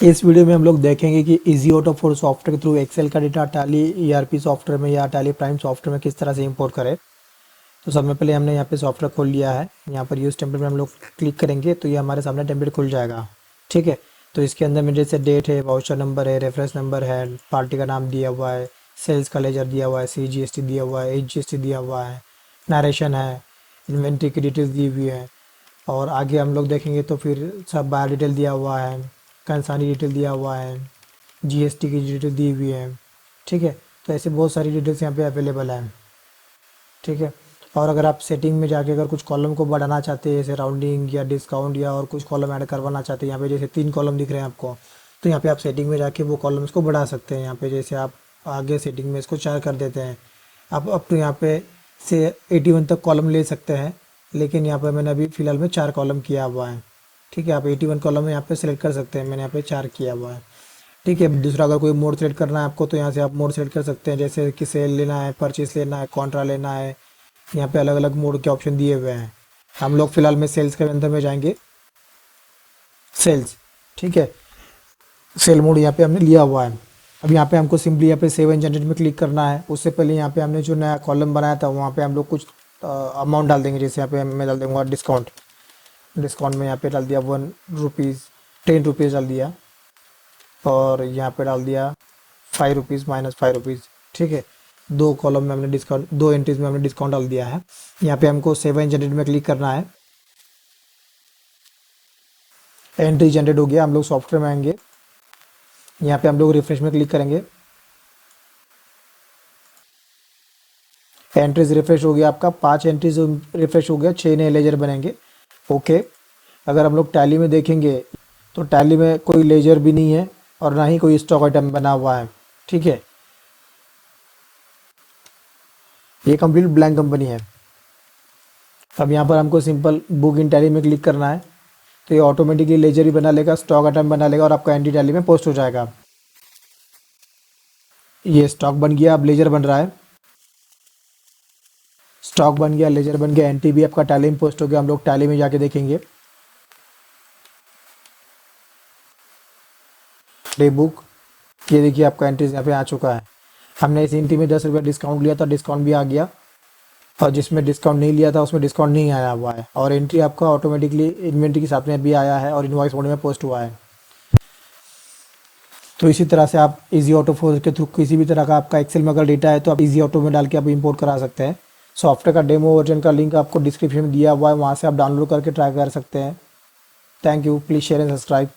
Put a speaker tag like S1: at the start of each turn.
S1: इस वीडियो में हम लोग देखेंगे कि इजी ऑटो फॉर सॉफ्टवेयर के थ्रू एक्सेल का डेटा टैली ईआरपी सॉफ्टवेयर में या टैली प्राइम सॉफ्टवेयर में किस तरह से इंपोर्ट करें। तो सबसे पहले हमने यहाँ पे सॉफ्टवेयर खोल लिया है। यहाँ पर यूज़ टेम्पलेट में हम लोग क्लिक करेंगे तो ये हमारे सामने टेम्पलेट खुल जाएगा। ठीक है, तो इसके अंदर में जैसे डेट है, वाउचर नंबर है, रेफरेंस नंबर है, पार्टी का नाम दिया हुआ है, सेल्स का लेजर दिया हुआ है, CGST दिया हुआ है, HGST दिया हुआ है, नरेशन है, इन्वेंट्री की डिटेल्स दी हुई है। और आगे हम लोग देखेंगे तो फिर सब बायर डिटेल दिया हुआ है, कंसानी डिटेल दिया हुआ है, GST की डिटेल दी हुई है। ठीक है, तो ऐसे बहुत सारी डिटेल्स यहाँ पे अवेलेबल हैं। ठीक है, और अगर आप सेटिंग में जाके अगर कुछ कॉलम को बढ़ाना चाहते हैं, जैसे राउंडिंग या डिस्काउंट या और कुछ कॉलम ऐड करवाना चाहते हैं, यहाँ पे जैसे 3 कॉलम दिख रहे हैं आपको, तो यहाँ पे आप सेटिंग में जाके वो कॉलम्स को बढ़ा सकते हैं। यहाँ पे जैसे आप आगे सेटिंग में इसको 4 कर देते हैं, आप अब तो यहाँ पे से 81 तक कॉलम ले सकते हैं, लेकिन यहाँ पर मैंने अभी फ़िलहाल में 4 कॉलम किया हुआ है। ठीक है, आप 81 कॉलम यहाँ पे सेलेक्ट कर सकते हैं, मैंने यहाँ पे 4 किया हुआ है। ठीक है, दूसरा अगर कोई मोड सेलेक्ट करना है आपको तो यहाँ से आप मोड सेलेक्ट कर सकते हैं, जैसे कि सेल लेना है, परचेस लेना है, कॉन्ट्रा लेना है। यहाँ पे अलग अलग मोड के ऑप्शन दिए हुए हैं। हम लोग फिलहाल में सेल्स के अंदर में जाएंगे, सेल्स। ठीक है, सेल मोड यहाँ पे हमने लिया हुआ है। अब यहाँ पे हमको सिंपली यहाँ पे सेव एंड जनरेट में क्लिक करना है। उससे पहले यहाँ पे हमने जो नया कॉलम बनाया था वहाँ पे हम लोग कुछ अमाउंट डाल देंगे। जैसे यहाँ पे मैं डाल दूँगा डिस्काउंट, डिस्काउंट में यहाँ पे डाल दिया 1 रुपीज़, 10 रुपीज़ डाल दिया, और यहाँ पे डाल दिया 5 रुपीज़ माइनस 5 रुपीज़। ठीक है, 2 कॉलम में हमने डिस्काउंट, 2 एंट्रीज में हमने डिस्काउंट डाल दिया है। यहाँ पे हमको सेव एंड जनरेट में क्लिक करना है। एंट्री जनरेट हो गया, हम लोग सॉफ्टवेयर में आएंगे, यहाँ पे हम लोग रिफ्रेश में क्लिक करेंगे। एंट्रीज रिफ्रेश हो गया आपका, 5 एंट्रीज रिफ्रेश हो गया, 6 नए लेजर बनेंगे। ओके, अगर हम लोग टैली में देखेंगे तो टैली में कोई लेजर भी नहीं है और ना ही कोई स्टॉक आइटम बना हुआ है। ठीक है, ये कंप्लीट ब्लैंक कंपनी है। अब यहाँ पर हमको सिंपल बुक इन टैली में क्लिक करना है, तो ये ऑटोमेटिकली लेजर ही बना लेगा, स्टॉक आइटम बना लेगा और आपका एंट्री टैली में पोस्ट हो जाएगा। ये स्टॉक बन गया, अब लेजर बन रहा है। स्टॉक बन गया, लेजर बन गया, एंट्री भी आपका टैली में पोस्ट हो गया। हम लोग टैली में जाके देखेंगे, डे बुक, ये देखिए आपका एंट्रीज यहाँ पे आ चुका है। हमने इस एंट्री में 10 रुपये डिस्काउंट लिया था, डिस्काउंट भी आ गया, और जिसमें डिस्काउंट नहीं लिया था उसमें डिस्काउंट नहीं आया हुआ है। और एंट्री आपका ऑटोमेटिकली इन्वेंट्री के साथ में भी आया है और इनवॉइस मोड में पोस्ट हुआ है। तो इसी तरह से आप इजी ऑटो फोर के थ्रू किसी भी तरह का आपका एक्सेल में अगर डेटा है तो आप इजी ऑटो में डाल के आप इंपोर्ट करा सकते हैं। सॉफ्टवेयर का डेमो वर्जन का लिंक आपको डिस्क्रिप्शन में दिया हुआ है, वहाँ से आप डाउनलोड करके ट्राई कर सकते हैं। Thank you, please share and subscribe.